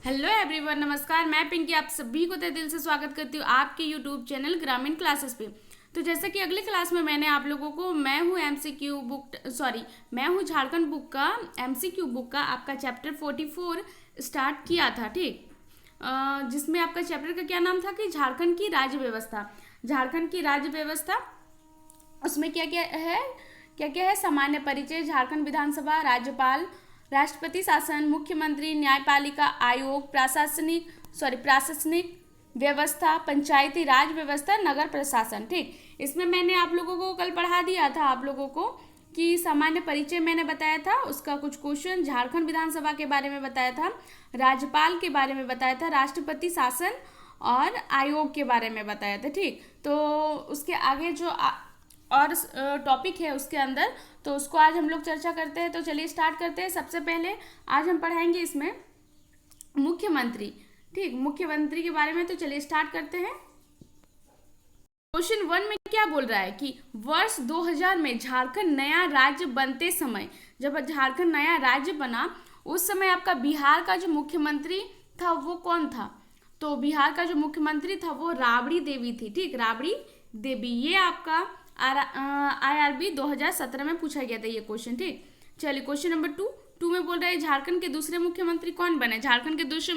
Hello everyone, नमस्कार। मैं पिंकी आप सभी को तहे दिल से स्वागत करती हूँ आपके यूट्यूब चैनल ग्रामीण क्लासेस पे। तो जैसा कि अगले क्लास में मैंने आप लोगों को मैं हूँ झारखंड बुक का एमसीक्यू बुक का आपका चैप्टर 44 स्टार्ट किया था, ठीक। जिसमें आपका चैप्टर का क्या नाम था कि झारखंड की राज्य व्यवस्था। झारखंड की राज्य व्यवस्था उसमें क्या क्या है सामान्य परिचय, झारखंड विधानसभा, राज्यपाल, राष्ट्रपति शासन, मुख्यमंत्री, न्यायपालिका आयोग, प्रशासनिक व्यवस्था, पंचायती राज व्यवस्था, नगर प्रशासन, ठीक। इसमें मैंने आप लोगों को कल पढ़ा दिया था आप लोगों को कि सामान्य परिचय मैंने बताया था, उसका कुछ क्वेश्चन, झारखंड विधानसभा के बारे में बताया था, राज्यपाल के बारे में बताया था, राष्ट्रपति शासन और आयोग के बारे में बताया था, ठीक। तो उसके आगे जो और टॉपिक है उसके अंदर, तो उसको आज हम लोग चर्चा करते हैं। तो चलिए स्टार्ट करते हैं। सबसे पहले आज हम पढ़ाएंगे इसमें मुख्यमंत्री, ठीक, मुख्यमंत्री के बारे में। तो चलिए स्टार्ट करते हैं। क्वेश्चन 1 में क्या बोल रहा है कि वर्ष 2000 में झारखंड नया राज्य बनते समय, जब झारखंड नया राज्य बना उस समय आपका बिहार का जो मुख्यमंत्री था वो कौन था? तो बिहार का जो मुख्यमंत्री था वो राबड़ी देवी थी, ठीक, राबड़ी देवी। ये आपका IRB 2017 में पूछा गया था ये क्वेश्चन, ठीक। चलिए क्वेश्चन नंबर 2 में बोल रहे हैं झारखंड के दूसरे मुख्यमंत्री कौन बने? झारखंड के दूसरे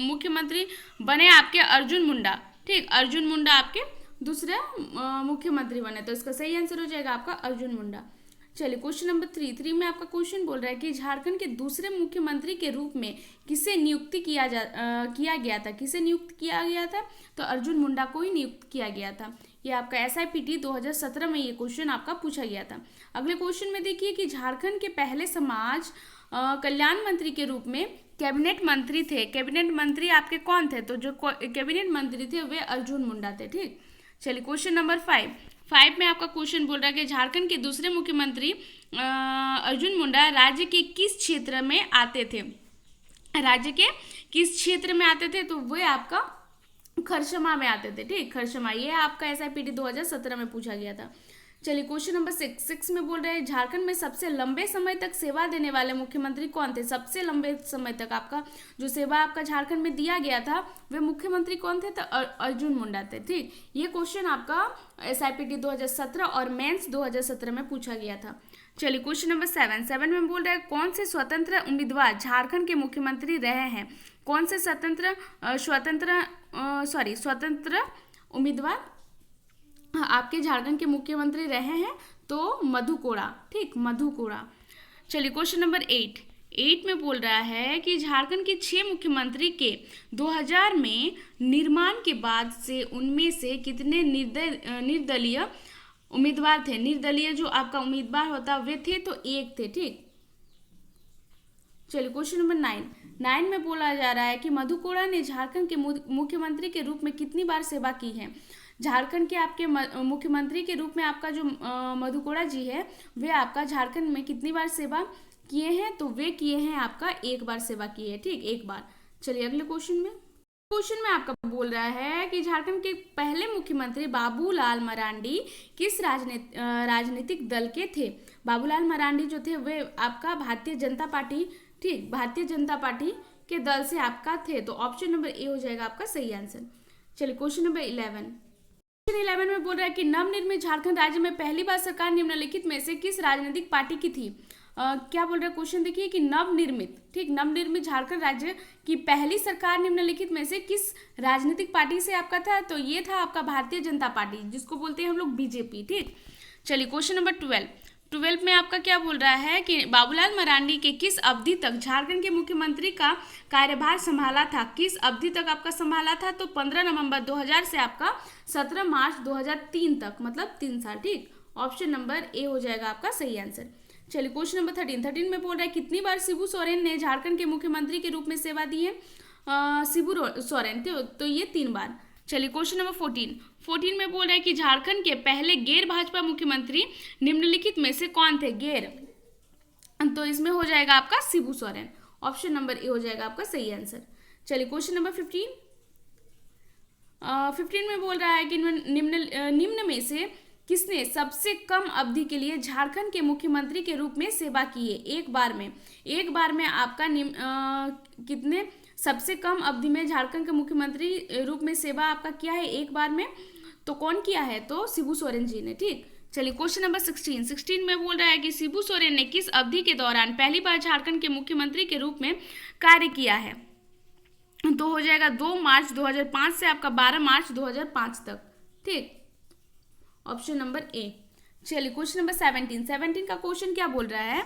मुख्यमंत्री बने आपके अर्जुन मुंडा, ठीक। अर्जुन मुंडा आपके दूसरे मुख्यमंत्री बने, तो इसका सही आंसर हो जाएगा आपका अर्जुन मुंडा। चलिए क्वेश्चन नंबर 3 में आपका क्वेश्चन बोल रहा है कि झारखंड के दूसरे मुख्यमंत्री के रूप में किसे नियुक्ति किया गया था? किसे नियुक्त किया गया था? तो अर्जुन मुंडा को ही नियुक्त किया गया था। ये आपका SIPT 2017 में ये क्वेश्चन आपका पूछा गया था। अगले क्वेश्चन में देखिए कि झारखंड के पहले समाज कल्याण मंत्री के रूप में कैबिनेट मंत्री थे। कैबिनेट मंत्री आपके कौन थे? तो जो कैबिनेट मंत्री थे वे अर्जुन मुंडा थे, ठीक। चलिए क्वेश्चन नंबर 5 में आपका क्वेश्चन बोल रहा है कि झारखंड के दूसरे मुख्यमंत्री अर्जुन मुंडा राज्य के किस क्षेत्र में आते थे? राज्य के किस क्षेत्र में आते थे? तो वे आपका खरसमा में आते थे, ठीक, खरसमा। ये आपका SIPT 2017 में पूछा गया था। चलिए क्वेश्चन नंबर 6 में बोल रहे हैं झारखंड में सबसे लंबे समय तक सेवा देने वाले मुख्यमंत्री कौन थे? सबसे लंबे समय तक आपका जो सेवा आपका झारखंड में दिया गया था वे मुख्यमंत्री कौन थे? तो अर्जुन मुंडा थे, ठीक। ये क्वेश्चन आपका SIPT 2017 और मेंस 2017 में पूछा गया था। चलिए क्वेश्चन नंबर 7 में बोल रहे हैं कौन से स्वतंत्र उम्मीदवार झारखंड के मुख्यमंत्री रहे हैं? कौन से स्वतंत्र उम्मीदवार आपके झारखंड के मुख्यमंत्री रहे हैं? तो मधु कोड़ा, ठीक, मधु कोड़ा। चलिए क्वेश्चन नंबर 8 में बोल रहा है कि झारखंड के 6 मुख्यमंत्री के 2000 में निर्माण के बाद से उनमें से कितने निर्दलीय उम्मीदवार थे? निर्दलीय जो आपका उम्मीदवार होता वे थे, तो 1 थे, ठीक। चलिए क्वेश्चन नंबर 9 में बोला जा रहा है कि मधु कोड़ा ने झारखंड के मुख्यमंत्री के रूप में कितनी बार सेवा की है? झारखंड के आपके मुख्यमंत्री के रूप में आपका जो मधु कोड़ा जी है वे आपका झारखंड में कितनी बार सेवा किए हैं? तो वे किए हैं आपका 1 बार सेवा की है, ठीक, 1 बार। चलिए अगले क्वेश्चन में आपका बोल रहा है कि झारखंड के पहले मुख्यमंत्री बाबूलाल मरांडी किस राजनीतिक दल के थे? बाबूलाल मरांडी जो थे वे आपका भारतीय जनता पार्टी, ठीक, भारतीय जनता पार्टी के दल से आपका थे, तो ऑप्शन नंबर ए हो जाएगा आपका सही आंसर। चलिए क्वेश्चन नंबर 11 में बोल रहा है कि नवनिर्मित झारखंड राज्य में पहली बार सरकार निम्नलिखित में से किस राजनीतिक पार्टी की थी? क्या बोल रहा है क्वेश्चन देखिए कि नवनिर्मित, ठीक, नवनिर्मित झारखंड राज्य की पहली सरकार निम्नलिखित में से किस राजनीतिक पार्टी से आपका था? तो ये था आपका भारतीय जनता पार्टी, जिसको बोलते हैं हम लोग BJP, ठीक। चलिए क्वेश्चन नंबर 12 में आपका क्या बोल रहा है कि बाबूलाल मरांडी के किस अवधि तक झारखंड के मुख्यमंत्री का कार्यभार संभाला था? किस अवधि तक आपका संभाला था? तो 15 नवंबर 2000 से आपका 17 मार्च 2003 तक, मतलब 3 साल, ठीक। ऑप्शन नंबर ए हो जाएगा आपका सही आंसर। चलिए क्वेश्चन नंबर 13 में बोल रहा है कितनी बार शिबू सोरेन ने झारखंड के मुख्यमंत्री के रूप में सेवा दी है? शिबू सोरेन, तो ये 3 बार। चलिए क्वेश्चन नंबर 14 में बोल रहा है कि झारखंड के पहले गैर भाजपा मुख्यमंत्री निम्नलिखित में से कौन थे? गैर, तो इसमें हो जाएगा आपका Shibu Soren, option number A हो जाएगा आपका सही आंसर। चलिए क्वेश्चन नंबर 15 में बोल रहा है कि निम्न में से किसने सबसे कम अवधि के लिए झारखंड के मुख्यमंत्री के रूप में सेवा की है? एक बार में आपका कितने सबसे कम अवधि में झारखंड के मुख्यमंत्री रूप में सेवा आपका किया है एक बार में? तो कौन किया है? तो शिबू सोरेन जी ने। ठीक, चलिए क्वेश्चन नंबर 16 में बोल रहा है कि शिबू सोरेन ने किस अवधि के दौरान पहली बार झारखंड के मुख्यमंत्री के रूप में कार्य किया है? तो हो जाएगा 2 मार्च 2005 से आपका 12 मार्च 2005 तक। ठीक, ऑप्शन नंबर ए। चलिए क्वेश्चन नंबर 17 का क्वेश्चन क्या बोल रहा है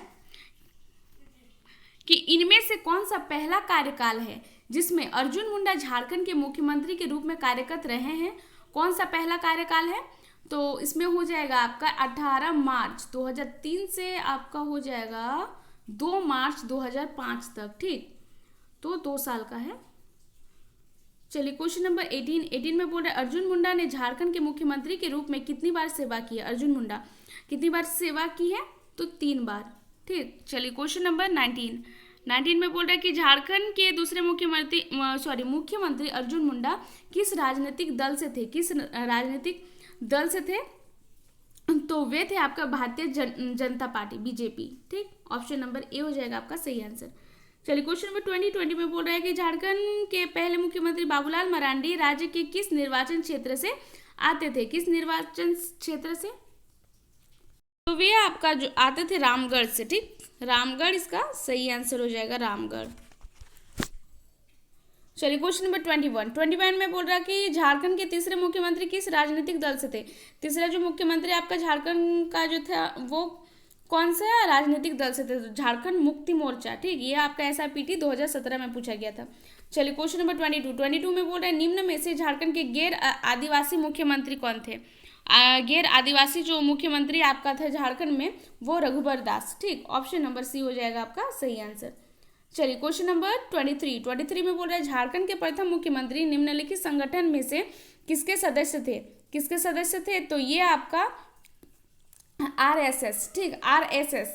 कि इनमें से कौन सा पहला कार्यकाल है जिसमें अर्जुन मुंडा झारखंड के मुख्यमंत्री के रूप में कार्यरत रहे हैं? कौन सा पहला कार्यकाल है? तो इसमें हो जाएगा आपका 18 मार्च 2003 से आपका हो जाएगा 2 मार्च 2005 तक। ठीक, तो 2 साल का है। चलिए क्वेश्चन नंबर 18 में बोल रहे अर्जुन मुंडा ने झारखंड के मुख्यमंत्री के रूप में कितनी बार सेवा की है? अर्जुन मुंडा कितनी बार सेवा की है? तो 3 बार। ठीक, चलिए क्वेश्चन नंबर 19 में बोल रहा है कि झारखंड के दूसरे मुख्यमंत्री अर्जुन मुंडा किस राजनीतिक दल से थे? किस राजनीतिक दल से थे? तो वे थे आपका भारतीय जनता पार्टी, बीजेपी। ठीक, ऑप्शन नंबर ए हो जाएगा आपका सही आंसर। चलिए क्वेश्चन नंबर 20 में बोल रहा है कि झारखंड के पहले मुख्यमंत्री बाबूलाल मरांडी राज्य के किस निर्वाचन क्षेत्र से आते थे? किस निर्वाचन क्षेत्र से? तो वे आपका जो आते थे रामगढ़ से। ठीक, रामगढ़ इसका सही आंसर हो जाएगा, रामगढ़। चलिए क्वेश्चन नंबर 21 में बोल रहा है कि झारखंड के तीसरे मुख्यमंत्री किस राजनीतिक दल से थे? तीसरा जो मुख्यमंत्री आपका झारखंड का जो था वो कौन सा राजनीतिक दल से थे? झारखंड मुक्ति मोर्चा। ठीक, ये आपका SIPT 2017 में पूछा गया था। चलिए क्वेश्चन नंबर 22 में बोल रहा है निम्न में से झारखंड के गैर आदिवासी मुख्यमंत्री कौन थे? गैर आदिवासी जो मुख्यमंत्री आपका था झारखंड में वो रघुबर दास। ठीक, ऑप्शन नंबर सी हो जाएगा आपका सही आंसर। चलिए क्वेश्चन नंबर 23 में बोल रहा है झारखंड के प्रथम मुख्यमंत्री निम्नलिखित संगठन में से किसके सदस्य थे? किसके सदस्य थे? तो ये आपका RSS। ठीक, RSS।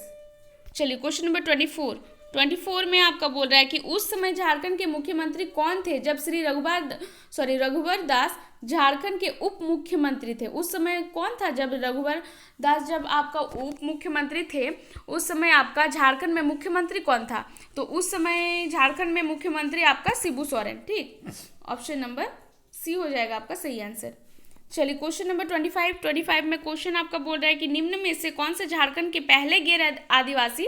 चलिए क्वेश्चन नंबर 24 में आपका बोल रहा है कि उस समय झारखंड के मुख्यमंत्री कौन थे जब श्री रघुबर दास झारखंड के उप मुख्यमंत्री थे? उस समय कौन था जब रघुबर दास जब आपका उप मुख्यमंत्री थे? उस समय आपका झारखंड में मुख्यमंत्री कौन था? तो उस समय झारखंड में मुख्यमंत्री आपका शिबू सोरेन। ठीक, ऑप्शन नंबर सी हो जाएगा आपका सही आंसर। चलिए क्वेश्चन नंबर 25 में क्वेश्चन आपका बोल रहा है कि निम्न में से कौन से झारखंड के पहले गैर आदिवासी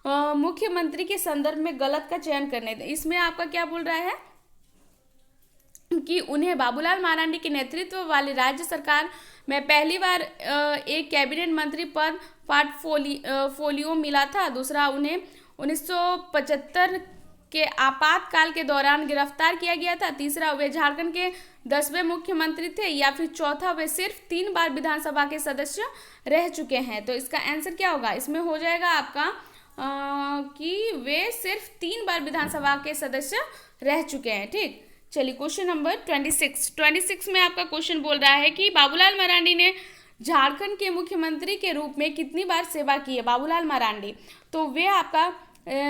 मुख्यमंत्री के संदर्भ में गलत का चयन करने थे? इसमें आपका क्या बोल रहा है कि उन्हें बाबूलाल मरांडी के नेतृत्व वाली राज्य सरकार में पहली बार एक कैबिनेट मंत्री पद पोर्टफोलियो मिला था। दूसरा, उन्हें 1975 के आपातकाल के दौरान गिरफ्तार किया गया था। तीसरा, वे झारखंड के 10वें मुख्यमंत्री थे। या फिर चौथा, वे सिर्फ 3 बार विधानसभा के सदस्य रह चुके हैं। तो इसका आंसर क्या होगा? इसमें हो जाएगा आपका कि वे सिर्फ 3 बार विधानसभा के सदस्य रह चुके हैं। ठीक, चलिए क्वेश्चन नंबर 26 में आपका क्वेश्चन बोल रहा है कि बाबूलाल मरांडी ने झारखंड के मुख्यमंत्री के रूप में कितनी बार सेवा की है? बाबूलाल मरांडी तो वे आपका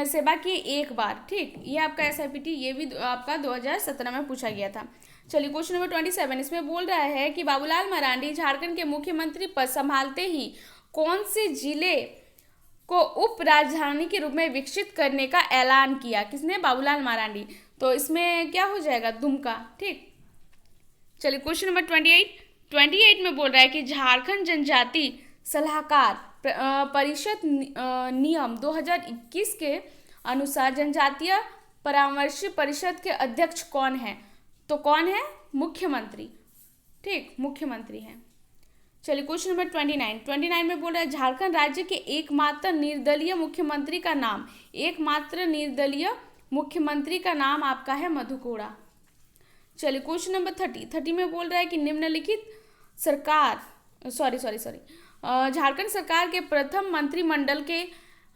सेवा की 1 बार। ठीक, ये आपका SIPT ये भी आपका 2017 में पूछा गया था। चलिए क्वेश्चन नंबर 27 इसमें बोल रहा है कि बाबूलाल मरांडी झारखंड के मुख्यमंत्री पद संभालते ही कौन से जिले को उप राजधानी के रूप में विकसित करने का ऐलान किया? किसने? बाबूलाल मरांडी। तो इसमें क्या हो जाएगा? दुमका। ठीक, चलिए क्वेश्चन नंबर 28 में बोल रहा है कि झारखंड जनजाति सलाहकार परिषद नियम 2021 के अनुसार जनजातीय परामर्श परिषद के अध्यक्ष कौन है? तो कौन है? मुख्यमंत्री। ठीक, मुख्यमंत्री हैं। चलिए क्वेश्चन नंबर 29 में बोल रहा है झारखंड राज्य के एकमात्र निर्दलीय मुख्यमंत्री का नाम। एकमात्र निर्दलीय मुख्यमंत्री का नाम आपका है मधु कोड़ा। चलिए क्वेश्चन नंबर 30 में बोल रहा है कि निम्नलिखित सरकार झारखंड सरकार के प्रथम मंत्रिमंडल के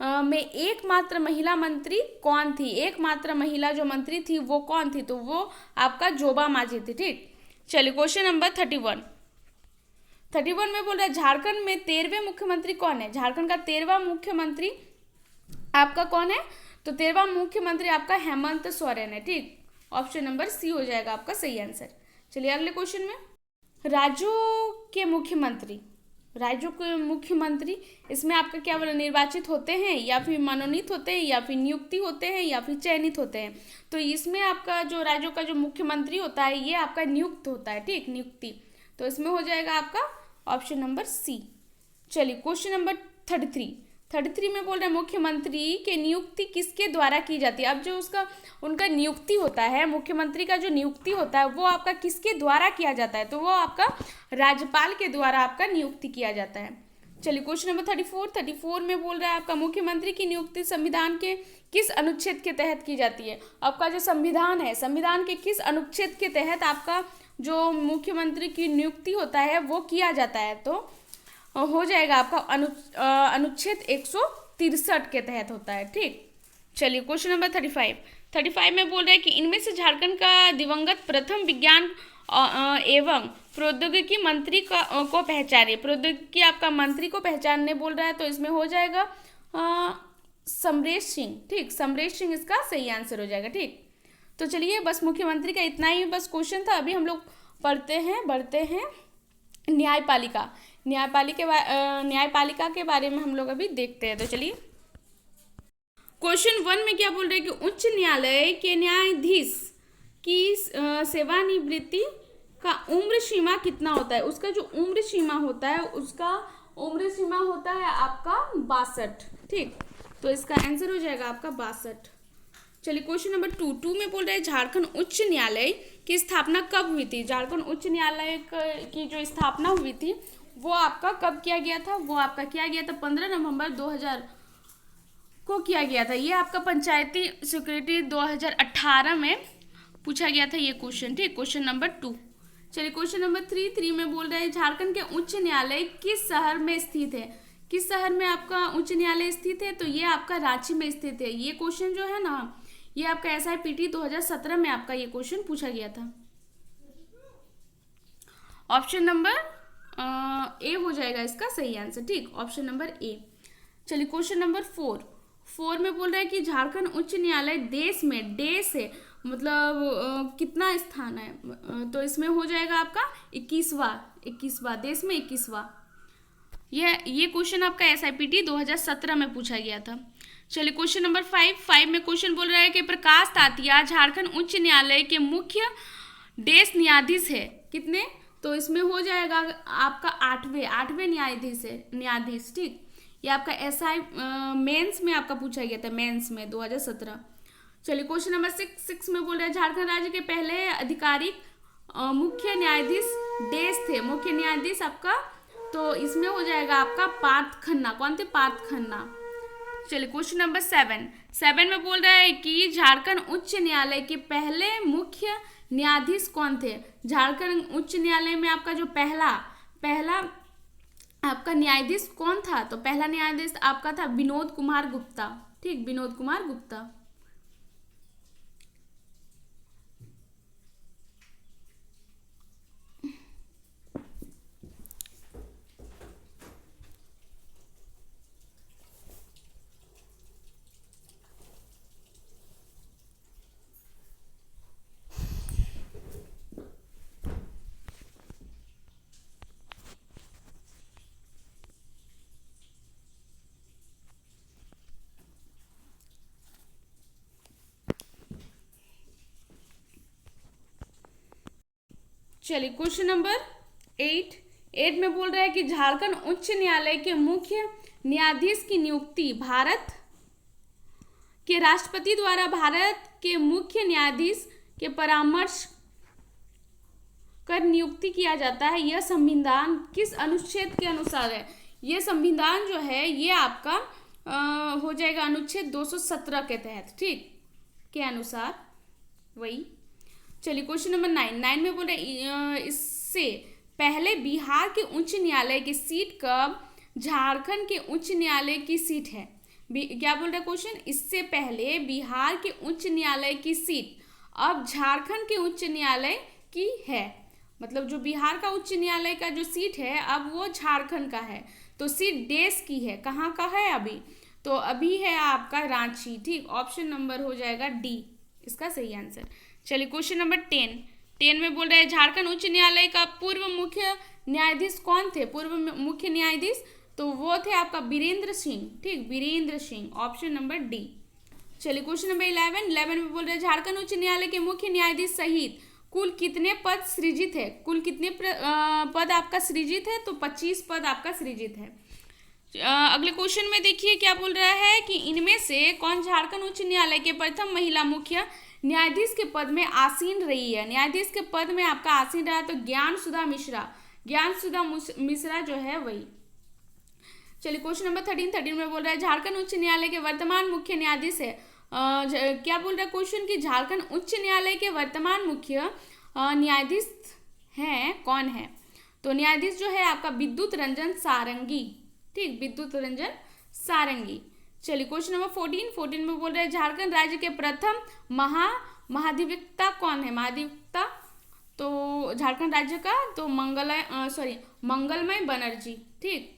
में एकमात्र महिला मंत्री कौन थी? एकमात्र महिला जो मंत्री थी वो कौन थी? तो वो आपका जोबा मांझी थी। ठीक, चलिए क्वेश्चन नंबर 31 में बोल रहा है झारखंड में 13वें मुख्यमंत्री कौन है? झारखंड का 13वां मुख्यमंत्री आपका कौन है? तो 13वां मुख्यमंत्री आपका हेमंत सोरेन है। ठीक, ऑप्शन नंबर सी हो जाएगा आपका सही आंसर। चलिए अगले क्वेश्चन में राज्यों के मुख्यमंत्री राज्यों के मुख्यमंत्री, इसमें आपका क्या बोला, निर्वाचित होते हैं या फिर मनोनीत होते हैं या फिर नियुक्ति होते हैं या फिर चयनित होते हैं। तो इसमें आपका जो राज्यों का जो मुख्यमंत्री होता है ये आपका नियुक्त होता है, ठीक, नियुक्ति। तो इसमें हो जाएगा आपका ऑप्शन नंबर सी। चलिए क्वेश्चन नंबर 33 में बोल रहे हैं मुख्यमंत्री के नियुक्ति किसके द्वारा की जाती है। अब जो उनका नियुक्ति होता है, मुख्यमंत्री का जो नियुक्ति होता है वो आपका किसके द्वारा किया जाता है, तो वो आपका राज्यपाल के द्वारा आपका नियुक्ति किया जाता है। चलिए क्वेश्चन नंबर 34 में बोल रहा है आपका मुख्यमंत्री की नियुक्ति संविधान के किस अनुच्छेद के तहत की जाती है। आपका जो संविधान है, संविधान के किस अनुच्छेद के तहत आपका जो मुख्यमंत्री की नियुक्ति होता है वो किया जाता है, तो हो जाएगा आपका अनुच्छेद 163 के तहत होता है, ठीक। चलिए क्वेश्चन नंबर 35 में बोल रहे हैं कि इनमें से झारखंड का दिवंगत प्रथम विज्ञान एवं प्रौद्योगिकी मंत्री को पहचाने। प्रौद्योगिकी आपका मंत्री को पहचानने बोल रहा है, तो इसमें हो जाएगा समरेश सिंह, ठीक, समरेश सिंह इसका सही आंसर हो जाएगा, ठीक। तो चलिए बस मुख्यमंत्री का इतना ही बस क्वेश्चन था। अभी हम लोग बढ़ते हैं न्यायपालिका के बारे में हम लोग अभी देखते हैं। तो चलिए क्वेश्चन 1 में क्या बोल रहे हैं कि उच्च न्यायालय के न्यायाधीश की सेवानिवृत्ति का उम्र सीमा कितना होता है। उसका जो उम्र सीमा होता है आपका 62, ठीक। तो इसका आंसर हो जाएगा आपका 62। चलिए क्वेश्चन नंबर 2 में बोल रहे हैं झारखंड उच्च न्यायालय की स्थापना कब हुई थी। झारखंड उच्च न्यायालय की जो स्थापना हुई थी वो आपका कब किया गया था, वो आपका किया गया था 15 नवंबर 2000 को किया गया था। ये आपका पंचायती सिक्योरिटी 2018 में पूछा गया था ये क्वेश्चन, ठीक, क्वेश्चन नंबर 2। चलिए क्वेश्चन नंबर 3 में बोल रहे हैं झारखंड के उच्च न्यायालय किस शहर में स्थित है। किस शहर में आपका उच्च न्यायालय स्थित है, तो ये आपका रांची में स्थित है। ये क्वेश्चन जो है ना, ये आपका SIPT 2017 में आपका ये क्वेश्चन पूछा गया था। ऑप्शन नंबर ए हो जाएगा इसका सही आंसर, ठीक, ऑप्शन नंबर ए। चलिए क्वेश्चन नंबर 4 में बोल रहा है कि झारखंड उच्च न्यायालय देश में, देश है मतलब कितना स्थान है, तो इसमें हो जाएगा आपका 21वां, देश में 21वां। ये क्वेश्चन आपका SIPT 2017 में पूछा गया था। चलिए क्वेश्चन नंबर 5 में क्वेश्चन बोल रहा है कि प्रकाश तातिया झारखंड उच्च न्यायालय के मुख्य देश न्यायाधीश है कितने, तो इसमें हो जाएगा आपका 8वें न्यायाधीश, ठीक। ये आपका SI मेंस में आपका पूछा गया था, मेंस में 2017। चलिए क्वेश्चन नंबर 6 में बोल रहे हैं झारखंड राज्य के पहले आधिकारिक मुख्य न्यायाधीश देश थे। मुख्य न्यायाधीश आपका, तो इसमें हो जाएगा आपका पार्थ खन्ना। कौन थे, पार्थ खन्ना। चलिए क्वेश्चन नंबर 7 में बोल रहा है कि झारखंड उच्च न्यायालय के पहले मुख्य न्यायाधीश कौन थे। झारखंड उच्च न्यायालय में आपका जो पहला आपका न्यायाधीश कौन था, तो पहला न्यायाधीश आपका था विनोद कुमार गुप्ता, ठीक, विनोद कुमार गुप्ता। चलिए क्वेश्चन नंबर 8 में बोल रहा है कि झारखंड उच्च न्यायालय के मुख्य न्यायाधीश की नियुक्ति भारत के राष्ट्रपति द्वारा भारत के मुख्य न्यायाधीश के परामर्श कर नियुक्ति किया जाता है। यह संविधान किस अनुच्छेद के अनुसार है। यह संविधान जो है ये आपका हो जाएगा अनुच्छेद 217 के तहत, ठीक, के अनुसार वही। चलिए क्वेश्चन नंबर 9 में बोल रहे इससे पहले बिहार के उच्च न्यायालय की सीट कब झारखंड के उच्च न्यायालय की सीट है। क्या बोल रहा है क्वेश्चन, इससे पहले बिहार के उच्च न्यायालय की सीट अब झारखंड के उच्च न्यायालय की है। मतलब जो बिहार का उच्च न्यायालय का जो सीट है अब वो झारखंड का है। तो सीट देश की है, कहाँ का है अभी, तो अभी है आपका रांची, ठीक, ऑप्शन नंबर हो जाएगा डी इसका सही आंसर। चलिए क्वेश्चन नंबर 10 में बोल रहे हैं झारखंड उच्च न्यायालय का पूर्व मुख्य न्यायाधीश कौन थे, पूर्व मुख्य न्यायाधीश? तो वो थे आपका वीरेंद्र सिंह। ठीक, Virendra Singh, option number D. चलिए क्वेश्चन नंबर 11 में बोल रहे हैं झारखंड उच्च न्यायालय के मुख्य न्यायाधीश सहित कुल कितने पद सृजित है? कुल कितने पद आपका सृजित है? तो 25 पद आपका सृजित है। अगले क्वेश्चन में देखिए क्या बोल रहा है कि इनमें से कौन झारखंड उच्च न्यायालय के प्रथम महिला मुख्य न्यायाधीश के पद में आसीन रही है? न्यायाधीश के पद में आपका आसीन रहा तो ज्ञान सुधा मिश्रा जो है वही। चलिए क्वेश्चन नंबर 13 में बोल रहा है झारखंड उच्च न्यायालय के वर्तमान मुख्य न्यायाधीश है। क्या बोल रहा है क्वेश्चन कि झारखंड उच्च न्यायालय के वर्तमान मुख्य न्यायाधीश हैं, कौन है? तो न्यायाधीश जो है आपका विद्युत रंजन सारंगी। ठीक, विद्युत रंजन सारंगी। चलिए क्वेश्चन नंबर 14 में बोल रहे हैं झारखंड राज्य के प्रथम महाधिवक्ता कौन है? महाधिवक्ता तो झारखंड राज्य का तो मंगलमय बनर्जी। ठीक,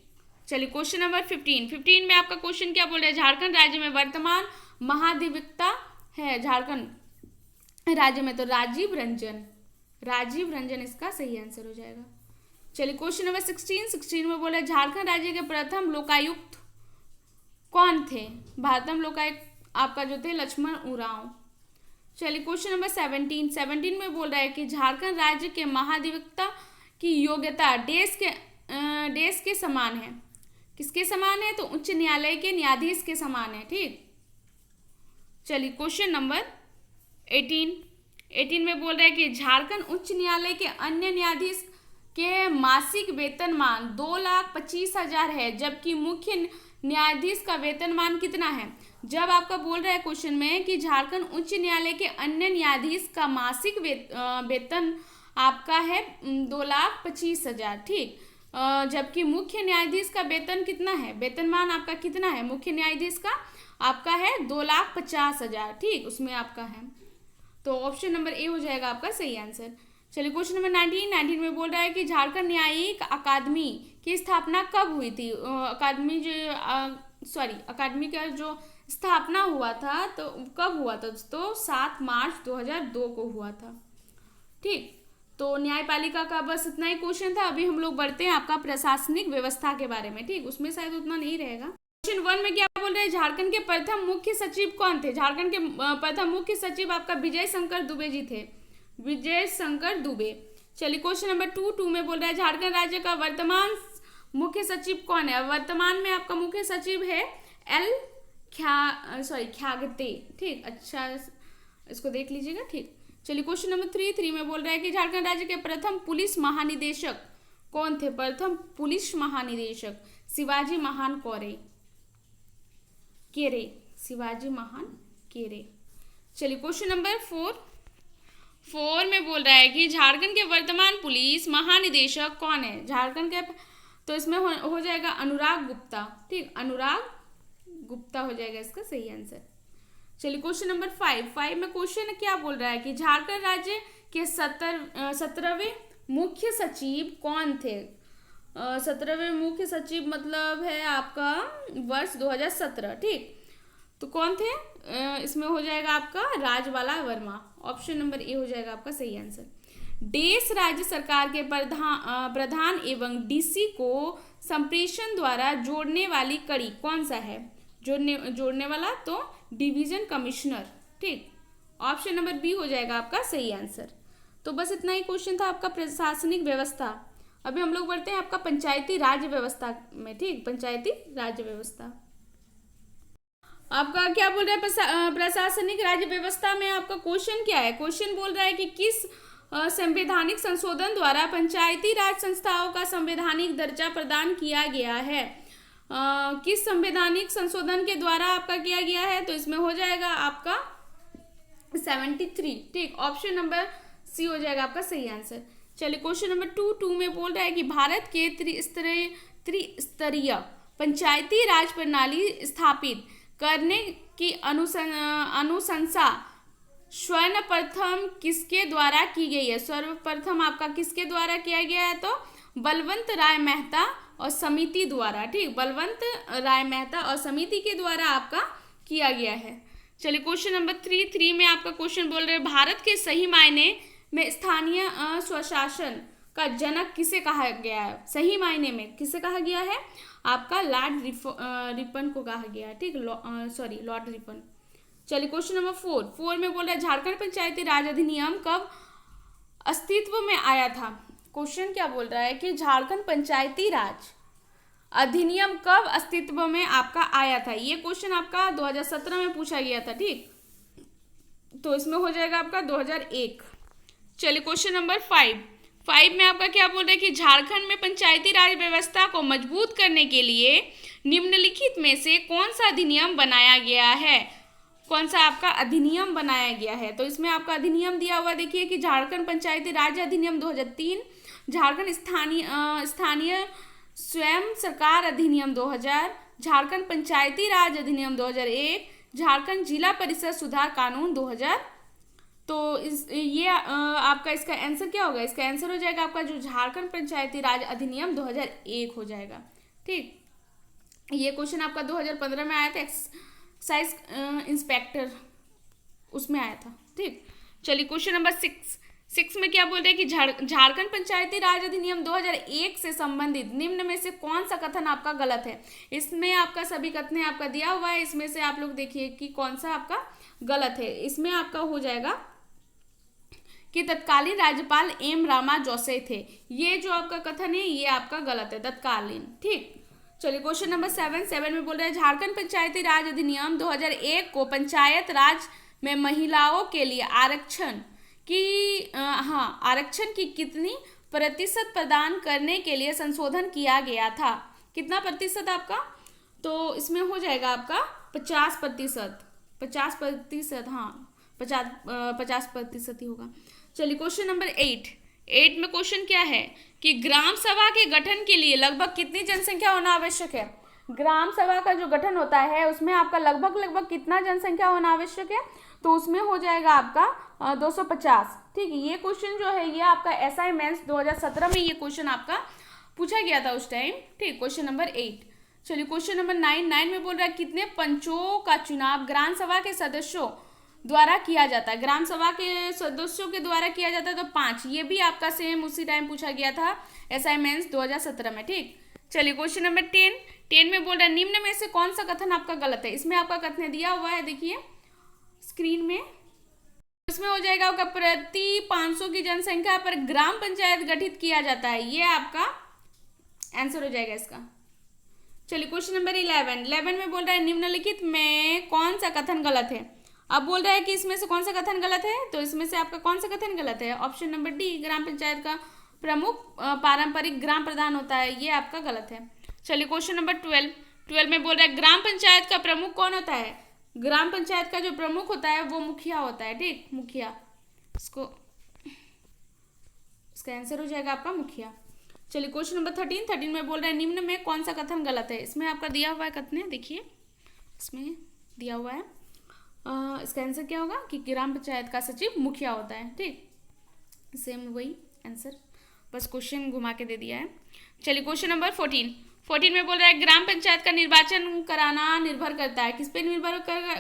चलिए क्वेश्चन नंबर 15 में आपका क्वेश्चन क्या बोल रहा है? झारखंड राज्य में वर्तमान महाधिवक्ता है झारखंड राज्य में, तो राजीव रंजन इसका सही आंसर हो जाएगा। चलिए क्वेश्चन नंबर 16 में बोला झारखंड राज्य के प्रथम लोकायुक्त कौन थे? प्रथम लोकायुक्त आपका जो थे लक्ष्मण उरांव। चलिए क्वेश्चन नंबर 17 में बोल रहा है कि झारखंड राज्य के महाधिवक्ता की योग्यता देश के समान है। किसके समान है? तो उच्च न्यायालय के न्यायाधीश के समान है। ठीक, चलिए क्वेश्चन नंबर 18 में बोल रहा है कि झारखंड उच्च न्यायालय के अन्य न्यायाधीश के मासिक वेतनमान 2,25,000 है, जबकि मुख्य न्यायाधीश का वेतनमान कितना है? जब आपका बोल रहा है क्वेश्चन में कि झारखंड उच्च न्यायालय के अन्य न्यायाधीश का मासिक वेतन आपका है 2,25,000। ठीक, जबकि मुख्य न्यायाधीश का वेतन कितना है? वेतनमान आपका कितना है मुख्य न्यायाधीश का? आपका है 2,50,000। ठीक, उसमें आपका है, तो ऑप्शन नंबर ए हो जाएगा आपका सही आंसर। चलिए क्वेश्चन नंबर 19 में बोल रहा है कि झारखंड न्यायिक अकादमी की स्थापना कब हुई थी? अकादमी का जो स्थापना हुआ था तो कब हुआ था? तो 7 मार्च 2002 को हुआ था। ठीक, तो न्यायपालिका का बस इतना ही क्वेश्चन था। अभी हम लोग बढ़ते हैं आपका प्रशासनिक व्यवस्था के बारे में। ठीक, उसमें शायद उतना नहीं रहेगा। क्वेश्चन 1 में क्या बोल रहे हैं? झारखंड के प्रथम मुख्य सचिव कौन थे? झारखंड के प्रथम मुख्य सचिव आपका विजय शंकर दुबे जी थे, विजय शंकर दुबे। चलिए क्वेश्चन नंबर 2 में बोल रहा है झारखंड राज्य का वर्तमान मुख्य सचिव कौन है? वर्तमान में आपका मुख्य सचिव है ख्यागते। ठीक, अच्छा इसको देख लीजिएगा। ठीक, चलिए क्वेश्चन नंबर 3 में बोल रहा है कि झारखंड राज्य के प्रथम पुलिस महानिदेशक कौन थे? प्रथम पुलिस महानिदेशक शिवाजी महान केरे। चलिए क्वेश्चन नंबर 4 में बोल रहा है कि झारखंड के वर्तमान पुलिस महानिदेशक कौन है? झारखंड के तो इसमें हो जाएगा अनुराग गुप्ता। ठीक, अनुराग गुप्ता हो जाएगा इसका सही आंसर। चलिए क्वेश्चन नंबर 5 में क्वेश्चन क्या बोल रहा है कि झारखंड राज्य के 17वें मुख्य सचिव कौन थे? 17वें मुख्य सचिव मतलब है आपका वर्ष 2017। ठीक, तो कौन थे? इसमें हो जाएगा आपका Rajbala Verma. Option number A हो जाएगा आपका सही आंसर। देश राज्य सरकार के प्रधान एवं डीसी को संप्रेषण द्वारा जोड़ने वाली कड़ी कौन सा है? जोड़ने वाला तो डिवीजन कमिश्नर। ठीक, ऑप्शन नंबर बी हो जाएगा आपका सही आंसर। तो बस इतना ही क्वेश्चन था आपका प्रशासनिक व्यवस्था। अभी हम लोग बढ़ते हैं आपका पंचायती राज व्यवस्था में। ठीक, पंचायती राज व्यवस्था आपका क्या बोल रहा है? प्रशासनिक राज्य व्यवस्था में आपका क्वेश्चन क्या है? क्वेश्चन बोल रहा है कि किस संवैधानिक संशोधन द्वारा पंचायती राज संस्थाओं का संवैधानिक दर्जा प्रदान किया गया है? किस संवैधानिक संशोधन के द्वारा आपका किया गया है? तो इसमें हो जाएगा आपका 73। ठीक, ऑप्शन नंबर सी हो जाएगा आपका सही आंसर। चलिए क्वेश्चन नंबर 2 में बोल रहा है कि भारत के त्रिस्तरीय पंचायती राज प्रणाली स्थापित करने की अनुशंसा सर्वप्रथम किसके द्वारा की गई है? सर्वप्रथम आपका किसके द्वारा किया गया है? तो बलवंत राय मेहता और समिति द्वारा। ठीक, बलवंत राय मेहता और समिति के द्वारा आपका किया गया है। चलिए क्वेश्चन नंबर 3 में आपका क्वेश्चन बोल रहे हैं भारत के सही मायने में स्थानीय स्वशासन का जनक किसे कहा गया है? सही मायने में किसे कहा गया है? आपका लॉर्ड रिपन को कहा गया है, ठीक, सॉरी लॉर्ड रिपन। चलिए क्वेश्चन नंबर 4 में बोल रहा है झारखंड पंचायती राज अधिनियम कब अस्तित्व में आया था? क्वेश्चन क्या बोल रहा है कि झारखंड पंचायती राज अधिनियम कब अस्तित्व में आपका आया था? ये क्वेश्चन आपका 2017 में पूछा गया था, ठीक, तो इसमें हो जाएगा आपका 2001। चलिए क्वेश्चन नंबर 5 में आपका क्या बोल रहा है कि झारखंड में पंचायती राज व्यवस्था को मजबूत करने के लिए निम्नलिखित में से कौन सा अधिनियम बनाया गया है? कौन सा आपका अधिनियम बनाया गया है? तो इसमें आपका अधिनियम दिया हुआ देखिए कि झारखंड पंचायती राज अधिनियम 2003, झारखंड स्थानीय स्वयं सरकार अधिनियम 2000, झारखंड पंचायती राज अधिनियम 2001, झारखंड जिला परिषद सुधार कानून 2000। तो ये आपका इसका आंसर क्या होगा? इसका आंसर हो जाएगा आपका जो झारखंड पंचायती राज अधिनियम 2001 हो जाएगा, ठीक। ये क्वेश्चन आपका 2015 में आया था, एक्साइज इंस्पेक्टर उसमें आया था, ठीक। चलिए क्वेश्चन नंबर 6 में क्या बोल रहे हैं कि झारखंड पंचायती राज अधिनियम 2001 से संबंधित निम्न में से कौन सा कथन आपका गलत है? इसमें आपका सभी कथन आपका दिया हुआ है, इसमें से आप लोग देखिए कि कौन सा आपका गलत है। इसमें आपका हो जाएगा कि तत्कालीन राज्यपाल एम रामा जोसे थे। ये जो आपका कथन है ये आपका गलत है, तत्कालीन, ठीक। चलिए क्वेश्चन नंबर 7 में बोल रहे हैं झारखंड पंचायती राज अधिनियम 2001 को पंचायत राज में महिलाओं के लिए आरक्षण की कितनी प्रतिशत प्रदान करने के लिए संशोधन किया गया था? कितना प्रतिशत आपका? तो इसमें हो जाएगा आपका 50%, 50%, हाँ 50% ही होगा। चलिए क्वेश्चन नंबर 8 में क्वेश्चन क्या है कि ग्राम सभा के गठन के लिए लगभग कितनी जनसंख्या होना आवश्यक है? ग्राम सभा का जो गठन होता है उसमें आपका लगभग कितना जनसंख्या होना आवश्यक है? तो उसमें हो जाएगा आपका 250, ठीक है। ये क्वेश्चन जो है ये आपका एसआई मेंस 2017 में ये क्वेश्चन आपका पूछा गया था उस टाइम, ठीक। Question number 8। चलिए क्वेश्चन नंबर 9 में बोल रहा है कितने पंचों का चुनाव ग्राम सभा के सदस्यों द्वारा किया जाता है? ग्राम सभा के सदस्यों के द्वारा किया जाता है तो 5। ये भी आपका सेम उसी टाइम पूछा गया था एसआई मेंस 2017 में, ठीक। चलिए क्वेश्चन नंबर 10 में बोल रहा है निम्न में से कौन सा कथन आपका गलत है? इसमें आपका कथन दिया हुआ है देखिए स्क्रीन में। इसमें हो जाएगा आपका प्रति 500 की जनसंख्या पर ग्राम पंचायत गठित किया जाता है, ये आपका आंसर हो जाएगा इसका। चलिए क्वेश्चन नंबर 11 में बोल रहा है निम्नलिखित में कौन सा कथन गलत है? अब बोल रहा है कि इसमें से कौन सा कथन गलत है, तो इसमें से आपका कौन सा कथन गलत है? ऑप्शन नंबर डी, ग्राम पंचायत का प्रमुख पारंपरिक ग्राम प्रधान होता है, ये आपका गलत है। चलिए क्वेश्चन नंबर 12 में बोल रहा है ग्राम पंचायत का प्रमुख कौन होता है? ग्राम पंचायत का जो प्रमुख होता है वो मुखिया होता है, ठीक, मुखिया। इसका आंसर हो जाएगा आपका मुखिया। चलिए क्वेश्चन नंबर 13 में बोल रहा है निम्न में कौन सा कथन गलत है? इसमें आपका दिया हुआ है कथन, देखिए इसमें दिया हुआ है, इसका आंसर क्या होगा कि ग्राम पंचायत का सचिव मुखिया होता है, ठीक। सेम वही आंसर, बस क्वेश्चन घुमा के दे दिया है। चलिए क्वेश्चन नंबर 14 में बोल रहा है ग्राम पंचायत का निर्वाचन कराना निर्भर करता है, किस पे निर्भर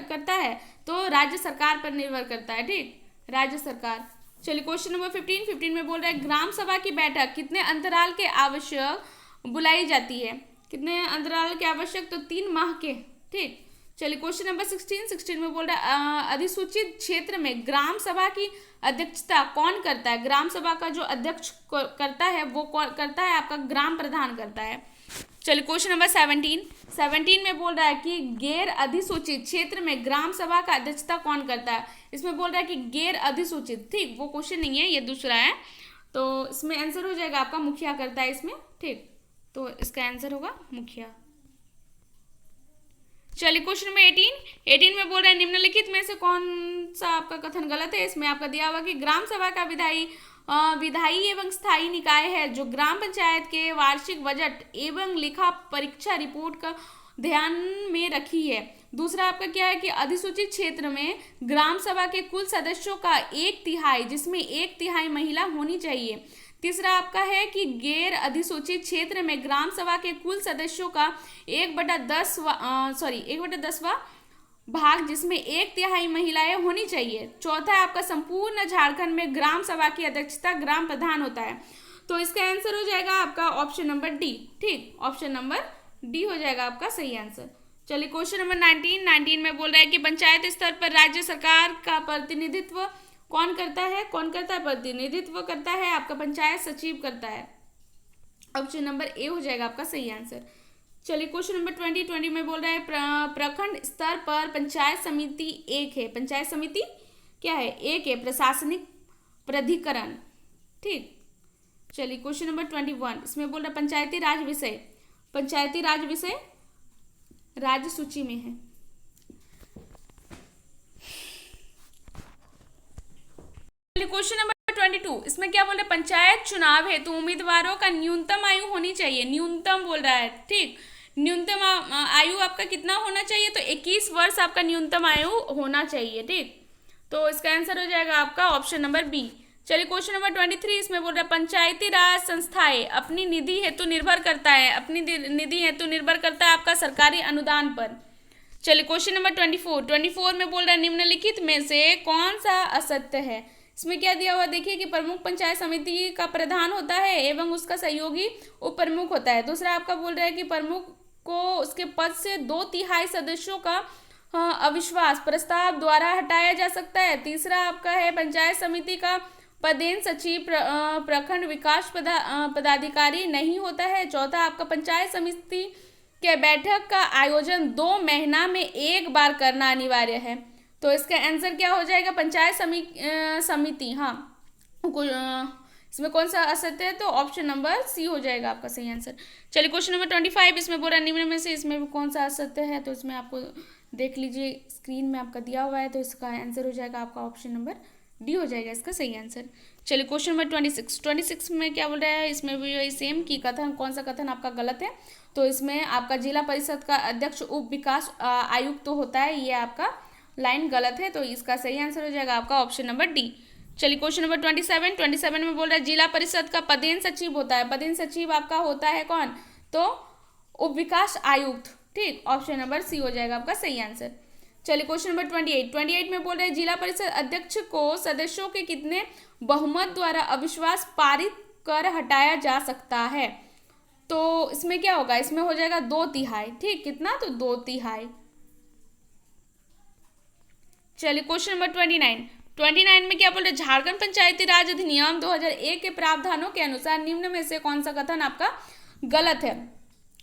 करता है? तो राज्य सरकार पर निर्भर करता है, ठीक, राज्य सरकार। चलिए क्वेश्चन नंबर 15 में बोल रहा है ग्राम सभा की बैठक कितने अंतराल के आवश्यक बुलाई जाती है? कितने अंतराल के आवश्यक? तो 3 माह के, ठीक। चलिए क्वेश्चन नंबर 16 में बोल रहा है अधिसूचित क्षेत्र में ग्राम सभा की अध्यक्षता कौन करता है? ग्राम सभा का जो अध्यक्ष करता है वो कौन करता है? आपका ग्राम प्रधान करता है। चलिए क्वेश्चन नंबर 17 में बोल रहा है कि गैर अधिसूचित क्षेत्र में ग्राम सभा का अध्यक्षता कौन करता है? इसमें बोल रहा है कि गैर अधिसूचित, ठीक, वो क्वेश्चन नहीं है, ये दूसरा है, तो इसमें आंसर हो जाएगा आपका मुखिया करता है इसमें, ठीक, तो इसका आंसर होगा मुखिया। चलिए क्वेश्चन नंबर 18 में बोल रहे हैं निम्नलिखित में से कौन सा आपका कथन गलत है? इसमें आपका दिया हुआ कि ग्राम सभा का विधायी एवं स्थायी निकाय है जो ग्राम पंचायत के वार्षिक बजट एवं लेखा परीक्षा रिपोर्ट का ध्यान में रखी है। दूसरा आपका क्या है कि अधिसूचित क्षेत्र में ग्राम सभा के कुल सदस्यों का 1/3 जिसमें 1/3 महिला होनी चाहिए। तीसरा आपका है कि गैर अधिसूचित क्षेत्र में ग्राम सभा के कुल सदस्यों का 1/10वां भाग जिसमें 1/3 महिलाएं होनी चाहिए। चौथा है आपका संपूर्ण झारखंड में ग्राम सभा की अध्यक्षता ग्राम प्रधान होता है। तो इसका आंसर हो जाएगा आपका ऑप्शन नंबर डी। ठीक, ऑप्शन नंबर डी हो जाएगा आपका सही आंसर। चलिए क्वेश्चन नंबर 19 में बोल रहा है कि पंचायत स्तर पर राज्य सरकार का प्रतिनिधित्व कौन करता है? कौन करता है? प्रतिनिधित्व करता है आपका पंचायत सचिव करता है। ऑप्शन नंबर ए हो जाएगा आपका सही आंसर। चलिए क्वेश्चन नंबर 20 में बोल रहा है प्रखंड स्तर पर पंचायत समिति एक है। पंचायत समिति क्या है? एक है। प्रशासनिक प्राधिकरण। ठीक, चलिए क्वेश्चन नंबर 21 इसमें बोल रहा है पंचायती राज विषय। पंचायती राज विषय राज्य सूची में है। क्वेश्चन नंबर 22 इसमें क्या बोल रहे हैं? पंचायत चुनाव हेतु उम्मीदवारों का न्यूनतम आयु होनी चाहिए। न्यूनतम बोल रहा है। ठीक, न्यूनतम आयु आपका कितना होना चाहिए? तो 21 वर्ष आपका न्यूनतम आयु होना चाहिए। ठीक, तो इसका आंसर हो जाएगा आपका ऑप्शन नंबर बी। चलिए क्वेश्चन नंबर 23 इसमें बोल रहा है पंचायती राज संस्थाएं अपनी निधि हेतु निर्भर करता है। अपनी निधि हेतु निर्भर करता है आपका सरकारी अनुदान पर। चलिए क्वेश्चन नंबर 24 में बोल रहा है निम्नलिखित में से कौन सा असत्य है? इसमें क्या दिया हुआ देखिए कि प्रमुख पंचायत समिति का प्रधान होता है एवं उसका सहयोगी उप प्रमुख होता है। दूसरा आपका बोल रहा है कि प्रमुख को उसके पद से 2/3 सदस्यों का अविश्वास प्रस्ताव द्वारा हटाया जा सकता है। तीसरा आपका है पंचायत समिति का पदेन सचिव प्रखंड विकास पदाधिकारी नहीं होता है। चौथा आपका पंचायत समिति के बैठक का आयोजन 2 महीना में एक बार करना अनिवार्य है। तो इसका आंसर क्या हो जाएगा? पंचायत समिति। हाँ, इसमें कौन सा असत्य है? तो ऑप्शन नंबर सी हो जाएगा आपका सही आंसर। चलिए क्वेश्चन नंबर 25 इसमें बोला निम्न में से इसमें भी कौन सा असत्य है? तो इसमें आपको देख लीजिए स्क्रीन में आपका दिया हुआ है। तो इसका आंसर हो जाएगा आपका ऑप्शन नंबर डी हो जाएगा इसका सही आंसर। चलिए क्वेश्चन नंबर 26 में क्या बोल रहा है? इसमें भी वही सेम की कथन, कौन सा कथन आपका गलत है? तो इसमें आपका जिला परिषद का अध्यक्ष उप विकास आयुक्त तो होता है, ये आपका लाइन गलत है। तो इसका सही आंसर हो जाएगा आपका ऑप्शन नंबर डी। चलिए क्वेश्चन नंबर 27 में बोल रहा है जिला परिषद का पदेन सचिव होता है। पदेन सचिव आपका होता है कौन? तो उप विकास आयुक्त। ठीक, ऑप्शन नंबर सी हो जाएगा आपका सही आंसर। चलिए क्वेश्चन नंबर 28 में बोल रहे हैं जिला परिषद अध्यक्ष को सदस्यों के कितने बहुमत द्वारा अविश्वास पारित कर हटाया जा सकता है? तो इसमें क्या होगा? इसमें हो जाएगा 2/3। ठीक, कितना? तो 2/3। चलिए क्वेश्चन नंबर 29 में क्या बोल रहे हैं झारखंड पंचायती राज अधिनियम 2001 के प्रावधानों के अनुसार निम्न में से कौन सा कथन आपका गलत है?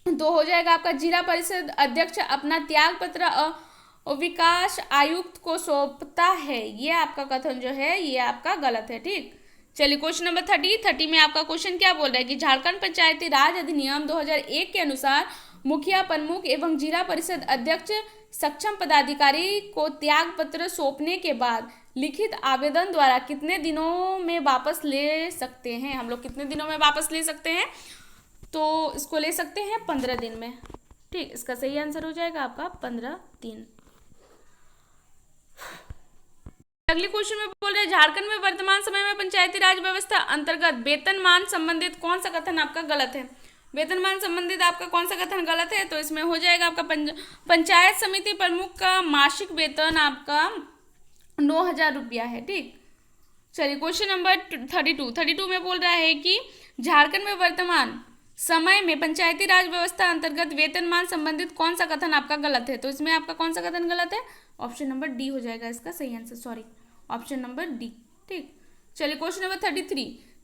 तो हो जाएगा आपका जिला परिषद अध्यक्ष अपना त्याग पत्र विकास आयुक्त को सौंपता है। ये आपका कथन जो है ये आपका गलत है। ठीक, चलिए क्वेश्चन नंबर 30 में आपका क्वेश्चन क्या बोल रहा है कि झारखंड पंचायती राज अधिनियम 2001 के अनुसार मुखिया प्रमुख एवं जिला परिषद अध्यक्ष सक्षम पदाधिकारी को त्याग पत्र सौंपने के बाद लिखित आवेदन द्वारा कितने दिनों में वापस ले सकते हैं? हम लोग कितने दिनों में वापस ले सकते हैं? तो इसको ले सकते हैं 15 दिन में। ठीक, इसका सही आंसर हो जाएगा आपका 15 दिन। अगले क्वेश्चन में बोल रहे हैं झारखंड में वर्तमान समय में पंचायती राज व्यवस्था अंतर्गत वेतनमान संबंधित कौन सा कथन आपका गलत है? वेतनमान संबंधित आपका कौन सा कथन गलत है? तो इसमें हो जाएगा आपका पंचायत समिति प्रमुख का मासिक वेतन आपका 9,000 रुपया है। ठीक, चलिए क्वेश्चन नंबर 32 में बोल रहा है कि झारखंड में वर्तमान समय में पंचायती राज व्यवस्था अंतर्गत वेतनमान संबंधित कौन सा कथन आपका गलत है? तो इसमें आपका कौन सा कथन गलत है? ऑप्शन नंबर डी हो जाएगा इसका सही answer. Sorry, option number D. ठीक, चलिए क्वेश्चन नंबर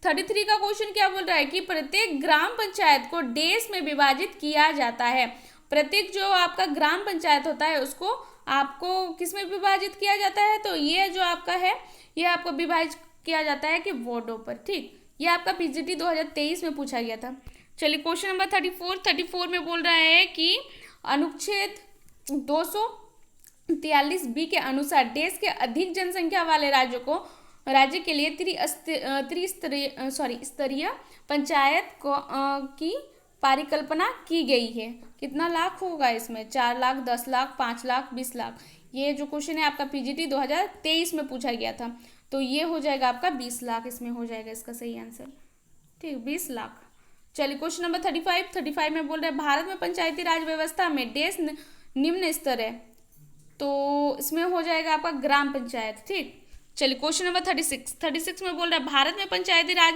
33 का क्वेश्चन क्या बोल रहा है कि प्रत्येक ग्राम पंचायत को देश में विभाजित किया जाता है। प्रत्येक जो आपका ग्राम पंचायत होता है उसको आपको किस में विभाजित किया जाता है? तो ये जो आपका है ये आपको विभाजित किया जाता है कि वार्डों पर। ठीक, ये आपका पीजीटी 2023 में पूछा गया था। चलिए क्वेश्चन नंबर 34 में बोल रहा है कि अनुच्छेद 243 बी के अनुसार देश के अधिक जनसंख्या वाले राज्यों को राज्य के लिए स्तरीय पंचायत को की परिकल्पना की गई है। कितना लाख होगा इसमें? 4 लाख, 10 लाख, 5 लाख, 20 लाख। ये जो क्वेश्चन है आपका पीजीटी 2023 में पूछा गया था। तो ये हो जाएगा आपका 20 लाख, इसमें हो जाएगा इसका सही आंसर। ठीक, 20 लाख। चलिए क्वेश्चन नंबर 35 में बोल रहे हैं भारत में पंचायती राज व्यवस्था में देश निम्न स्तर है। तो इसमें हो जाएगा आपका ग्राम पंचायत। ठीक, चलिए क्वेश्चन नंबर 36 में बोल रहा है भारत में पंचायती राज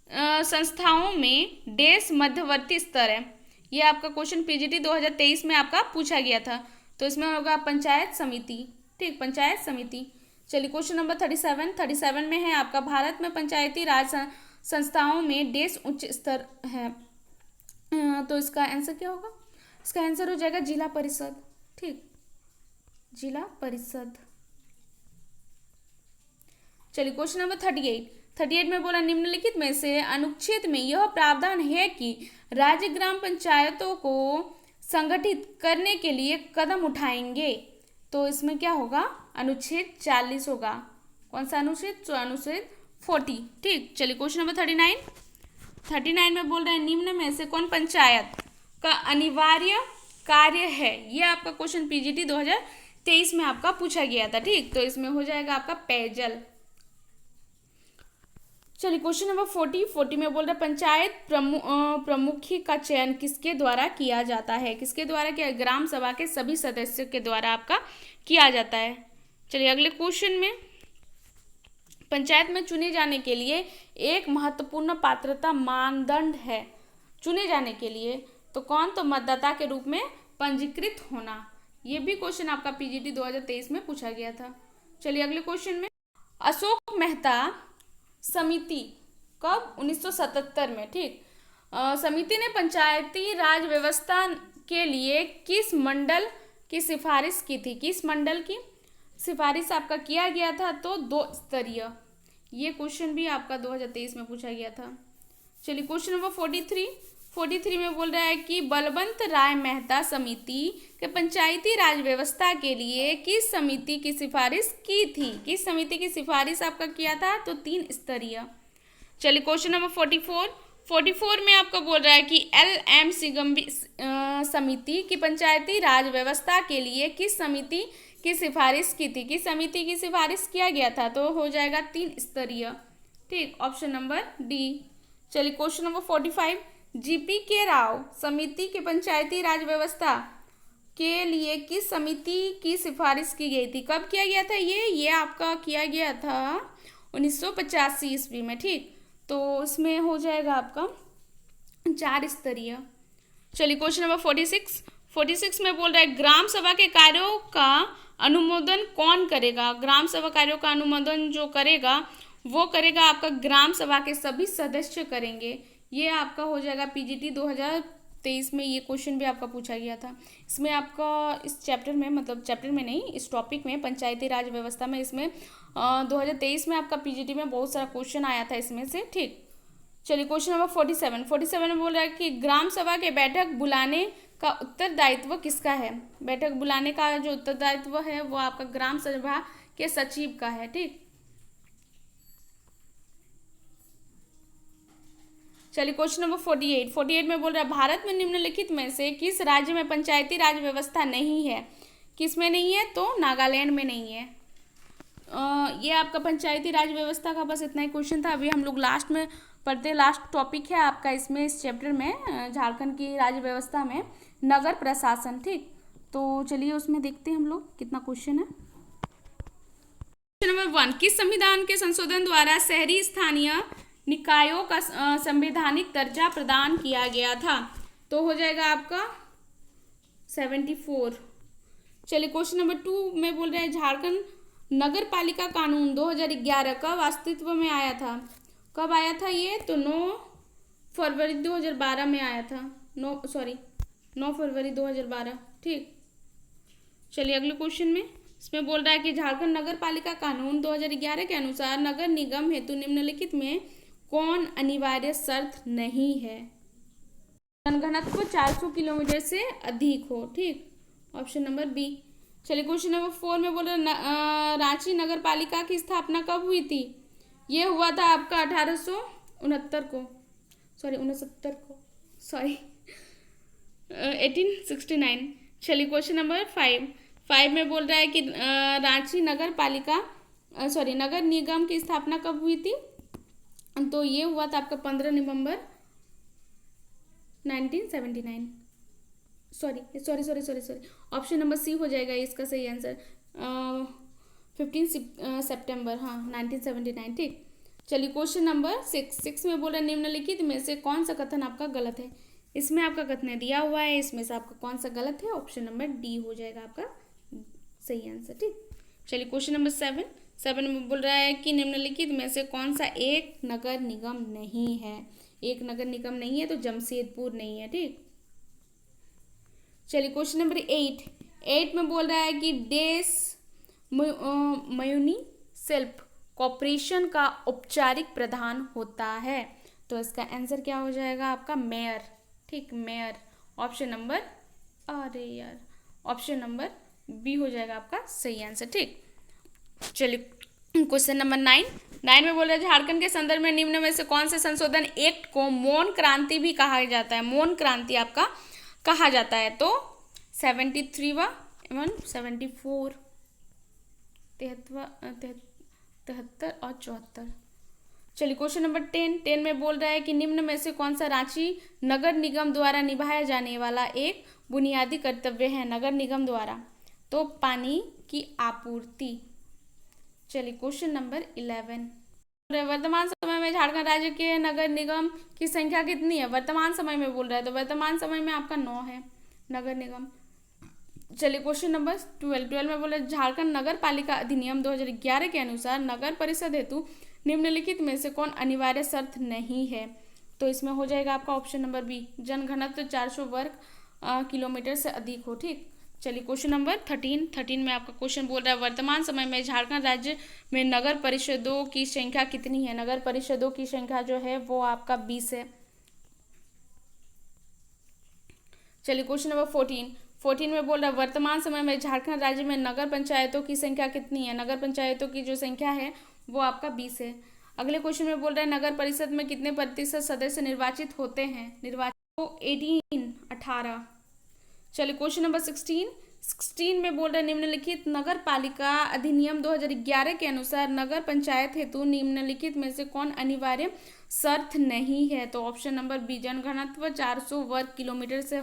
संस्थाओं में देश मध्यवर्ती स्तर है। ये आपका क्वेश्चन पीजीटी 2023 में आपका पूछा गया था। तो इसमें होगा पंचायत समिति, ठीक, पंचायत समिति। चलिए क्वेश्चन नंबर 37 में है आपका, भारत में पंचायती राज संस्थाओं में देश उच्च स्तर है। तो इसका आंसर क्या होगा? इसका आंसर हो जाएगा जिला परिषद, ठीक, जिला परिषद। चलिए क्वेश्चन नंबर 38 में बोला, निम्नलिखित में से अनुच्छेद में यह प्रावधान है कि राज्य ग्राम पंचायतों को संगठित करने के लिए कदम उठाएंगे। तो इसमें क्या होगा? अनुच्छेद 40 होगा। कौन सा अनुच्छेद? तो अनुच्छेद 40, ठीक। चलिए क्वेश्चन नंबर 39 में बोल रहे हैं, निम्न में से कौन पंचायत का अनिवार्य कार्य है? ये आपका क्वेश्चन पीजीटी 2023 में आपका पूछा गया था, ठीक। तो इसमें हो जाएगा आपका पेयजल। चलिए क्वेश्चन नंबर 40 में बोल रहे पंचायत प्रमुखी का चयन किसके द्वारा किया जाता है? किसके द्वारा किया? ग्राम सभा के सभी सदस्यों के द्वारा आपका किया जाता है। चलिए अगले क्वेश्चन में, पंचायत में चुने जाने के लिए एक महत्वपूर्ण पात्रता मानदंड है। चुने जाने के लिए तो कौन? तो मतदाता के रूप में पंजीकृत होना। ये भी क्वेश्चन आपका पीजीटी 2023 में पूछा गया था। चलिए अगले क्वेश्चन में, अशोक मेहता समिति कब? 1977 में, ठीक। समिति ने पंचायती राज व्यवस्था के लिए किस मंडल की सिफारिश की थी? किस मंडल की सिफारिश आपका किया गया था? तो 2 स्तरीय। ये क्वेश्चन भी आपका 2023 में पूछा गया था। चलिए क्वेश्चन नंबर 43 में बोल रहा है कि बलवंत राय मेहता समिति के पंचायती राज व्यवस्था के लिए किस समिति की सिफारिश की थी? किस समिति की सिफारिश आपका किया था? तो 3 स्तरीय। चलिए क्वेश्चन नंबर 44 में आपका बोल रहा है कि LM सिगम्बी समिति की पंचायती राज व्यवस्था के लिए किस समिति की सिफारिश की थी? किस समिति की सिफारिश किया गया था? तो हो जाएगा 3 स्तरीय, ठीक, ऑप्शन नंबर डी। चलिए क्वेश्चन नंबर 45, GP के राव समिति के पंचायती राज व्यवस्था के लिए किस समिति की सिफारिश की गई थी? कब किया गया था? ये आपका किया गया था 1985 ईस्वी में, ठीक। तो इसमें हो जाएगा आपका 4 स्तरीय। चलिए क्वेश्चन नंबर 46 में बोल रहा है, ग्राम सभा के कार्यों का अनुमोदन कौन करेगा? ग्राम सभा कार्यों का अनुमोदन जो करेगा वो करेगा आपका ग्राम सभा के सभी सदस्य करेंगे। ये आपका हो जाएगा पीजीटी 2023 में। ये क्वेश्चन भी आपका पूछा गया था। इसमें आपका इस चैप्टर में, मतलब चैप्टर में नहीं, इस टॉपिक में, पंचायती राज व्यवस्था में, इसमें 2023 में आपका पीजीटी में बहुत सारा क्वेश्चन आया था इसमें से, ठीक। चलिए क्वेश्चन नंबर 47 में बोल रहा है कि ग्राम सभा के बैठक बुलाने का उत्तरदायित्व किसका है? बैठक बुलाने का जो उत्तरदायित्व है वो आपका ग्राम सभा के सचिव का है, ठीक। चलिए क्वेश्चन नंबर 48 में बोल रहा है, भारत में निम्नलिखित में से किस राज्य में पंचायती राज व्यवस्था नहीं है? किस में नहीं है? तो नागालैंड में नहीं है। ये आपका पंचायती राज व्यवस्था का बस इतना ही क्वेश्चन था। अभी हम लोग लास्ट में पढ़ते हैं, लास्ट टॉपिक है आपका इसमें, इस चैप्टर में, झारखंड की राज्य व्यवस्था में नगर प्रशासन, ठीक। तो चलिए उसमें देखते हैं हम लोग कितना क्वेश्चन है। क्वेश्चन नंबर 1, किस संविधान के संशोधन द्वारा शहरी स्थानीय निकायों का संवैधानिक दर्जा प्रदान किया गया था? तो हो जाएगा आपका 74। चलिए क्वेश्चन नंबर 2 में बोल रहे हैं, झारखंड नगर पालिका कानून 2011 कब अस्तित्व में आया था? कब आया था ये? तो 9 फरवरी 2012 में आया था। 9 फरवरी 2012, ठीक। चलिए अगले क्वेश्चन में, इसमें बोल रहा है कि झारखंड नगर पालिका कानून 2011 के अनुसार नगर निगम हेतु निम्नलिखित में कौन अनिवार्य शर्त नहीं है? जनघनत्व 400 किलोमीटर से अधिक हो, ठीक, ऑप्शन नंबर बी। चलिए क्वेश्चन नंबर 4 में बोल रहा, रांची नगर पालिका की स्थापना कब हुई थी? ये हुआ था आपका 1869 को, 1869। चलिए क्वेश्चन नंबर 5 में बोल रहा है कि रांची नगर पालिका नगर निगम की स्थापना कब हुई थी? तो ये हुआ था आपका 15 नवंबर 1979। सॉरी, ऑप्शन नंबर सी हो जाएगा इसका सही आंसर। 15 सितंबर, हाँ, 1979, ठीक। चलिए क्वेश्चन नंबर 6 में बोल रहा है निम्नलिखित में से कौन सा कथन आपका गलत है। इसमें आपका कथन दिया हुआ है, इसमें से आपका कौन सा गलत है, ऑप्शन नंबर डी हो जाएगा आपका सही आंसर। ठीक, चलिए क्वेश्चन नंबर 7 में बोल रहा है कि निम्नलिखित में से कौन सा एक नगर निगम नहीं है। एक नगर निगम नहीं है तो जमशेदपुर नहीं है। ठीक, चलिए क्वेश्चन नंबर 8 में बोल रहा है कि देश म्युनिसिपल कॉर्पोरेशन का औपचारिक प्रधान होता है। तो इसका आंसर क्या हो जाएगा आपका मेयर। ठीक, मेयर ऑप्शन नंबर, अरे यार ऑप्शन नंबर बी हो जाएगा आपका सही आंसर। ठीक, चलिए क्वेश्चन नंबर 9 में बोल रहा है झारखंड के संदर्भ में निम्न में से कौन से संशोधन एक्ट को मौन क्रांति भी कहा जाता है। मौन क्रांति आपका कहा जाता है। तो 73वां एवं 74, 73 और 74। चलिए क्वेश्चन नंबर 10 में बोल रहा है कि निम्न में से कौन सा रांची नगर निगम द्वारा निभाया जाने वाला एक बुनियादी कर्तव्य है नगर निगम द्वारा। तो पानी की आपूर्ति। चलिए क्वेश्चन नंबर 11, वर्तमान समय में झारखंड राज्य के नगर निगम की संख्या कितनी है। वर्तमान समय में बोल रहा है तो वर्तमान समय में आपका 9 है नगर निगम। चलिए क्वेश्चन नंबर 12 में बोले झारखंड नगर पालिका अधिनियम 2011 के अनुसार नगर परिषद हेतु निम्नलिखित में से कौन अनिवार्य शर्त नहीं है। तो इसमें हो जाएगा आपका ऑप्शन नंबर बी, जनघनत्व 400 वर्ग किलोमीटर से अधिक हो। ठीक, चलिए क्वेश्चन नंबर 13 में आपका क्वेश्चन बोल रहा है वर्तमान समय में झारखंड राज्य में नगर परिषदों की संख्या कितनी है। नगर परिषदों की संख्या जो है वो आपका 20 है। चलिए क्वेश्चन नंबर 14 में बोल रहा है वर्तमान समय में झारखंड राज्य में नगर पंचायतों की संख्या कितनी है। नगर पंचायतों की जो संख्या है वो आपका 20 है। अगले क्वेश्चन में बोल रहा है नगर परिषद में कितने प्रतिशत सदस्य निर्वाचित होते हैं। निर्वाचित तो 18। चलिए क्वेश्चन नंबर 16 में बोल रहे हैं निम्नलिखित नगर पालिका अधिनियम 2011 के अनुसार नगर पंचायत हेतु निम्नलिखित में से कौन अनिवार्य शर्त नहीं है। तो ऑप्शन नंबर बी, जनघनत्व 400 वर्ग किलोमीटर से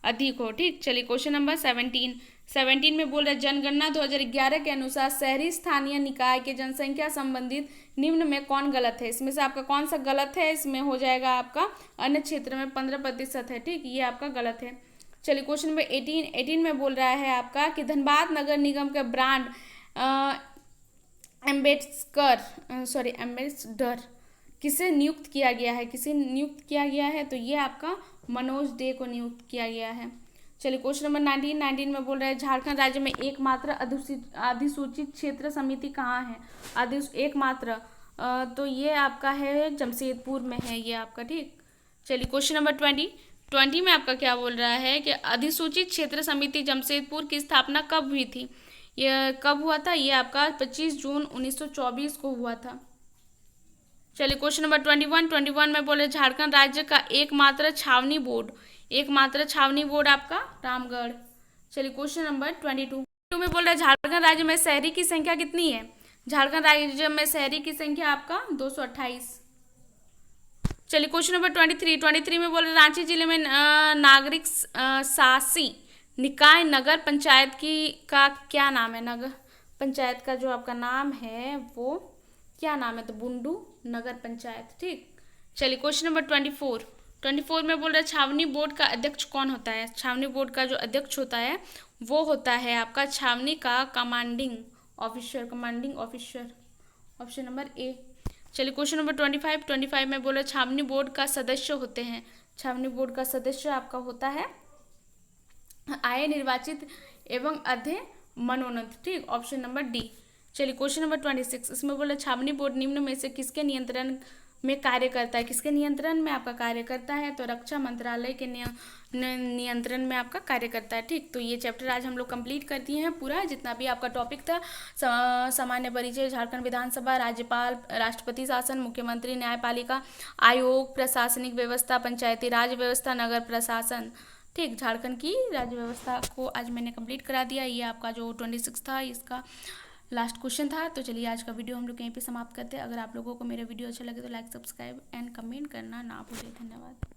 अधिक हो। ठीक, चलिए क्वेश्चन नंबर 17 में बोल रहे जनगणना 2011 के अनुसार शहरी स्थानीय निकाय के जनसंख्या संबंधित निम्न में कौन गलत है। इसमें से आपका कौन सा गलत है। इसमें हो जाएगा आपका अन्य क्षेत्र में 15% है। ठीक, ये आपका गलत है। चलिए क्वेश्चन नंबर 18 में बोल रहा है आपका कि धनबाद नगर निगम का ब्रांड एम्बेसडर किसे नियुक्त किया गया है। तो ये आपका मनोज दे को नियुक्त किया गया है। चलिए क्वेश्चन नंबर 19 में बोल रहा है झारखंड राज्य में एकमात्र अधिसूचित क्षेत्र समिति कहाँ है। एकमात्र तो ये आपका है जमशेदपुर में है ये आपका। ठीक, चलिए क्वेश्चन नंबर 20 में आपका क्या बोल रहा है कि अधिसूचित क्षेत्र समिति जमशेदपुर की स्थापना कब हुई थी। ये कब हुआ था। ये आपका 25 जून 1924 को हुआ था। चलिए क्वेश्चन नंबर 21 में बोले झारखंड राज्य का एकमात्र छावनी बोर्ड आपका रामगढ़। चलिए क्वेश्चन नंबर 22 में बोल रहा है झारखंड राज्य में शहरी की संख्या कितनी है। झारखंड राज्य में शहरी की संख्या आपका 228। चलिए क्वेश्चन नंबर 23 में बोल रहे रांची जिले में नागरिक शासी निकाय नगर पंचायत का क्या नाम है। नगर पंचायत का जो आपका नाम है वो क्या नाम है। तो बुंडू नगर पंचायत। ठीक, चलिए क्वेश्चन नंबर 24 में बोल रहा है छावनी बोर्ड का अध्यक्ष कौन होता है। छावनी बोर्ड का जो अध्यक्ष होता है वो होता है आपका छावनी का commanding officer. Option number A. चलिए क्वेश्चन नंबर 25 में बोला छावनी बोर्ड का सदस्य होते हैं। छावनी बोर्ड का सदस्य आपका होता है आय निर्वाचित एवं अधे मनोनीत। ठीक, ऑप्शन नंबर डी। चलिए क्वेश्चन नंबर 26 इसमें बोला छावनी बोर्ड निम्न में से किसके नियंत्रण में कार्य करता है। किसके नियंत्रण में आपका कार्य करता है। तो रक्षा मंत्रालय के नियंत्रण में आपका कार्य करता है। ठीक, तो ये चैप्टर आज हम लोग कंप्लीट कर दिए हैं पूरा जितना भी आपका टॉपिक था। सामान्य परिचय, झारखंड विधानसभा, राज्यपाल, राष्ट्रपति शासन, मुख्यमंत्री, न्यायपालिका आयोग, प्रशासनिक व्यवस्था, पंचायती राज व्यवस्था, नगर प्रशासन। ठीक, झारखंड की राज्य व्यवस्था को आज मैंने कंप्लीट करा दिया। ये आपका जो 26 था इसका लास्ट क्वेश्चन था। तो चलिए आज का वीडियो हम लोग यहीं पे समाप्त करते हैं। अगर आप लोगों को मेरा वीडियो अच्छा लगे तो लाइक, सब्सक्राइब एंड कमेंट करना ना भूलें। धन्यवाद।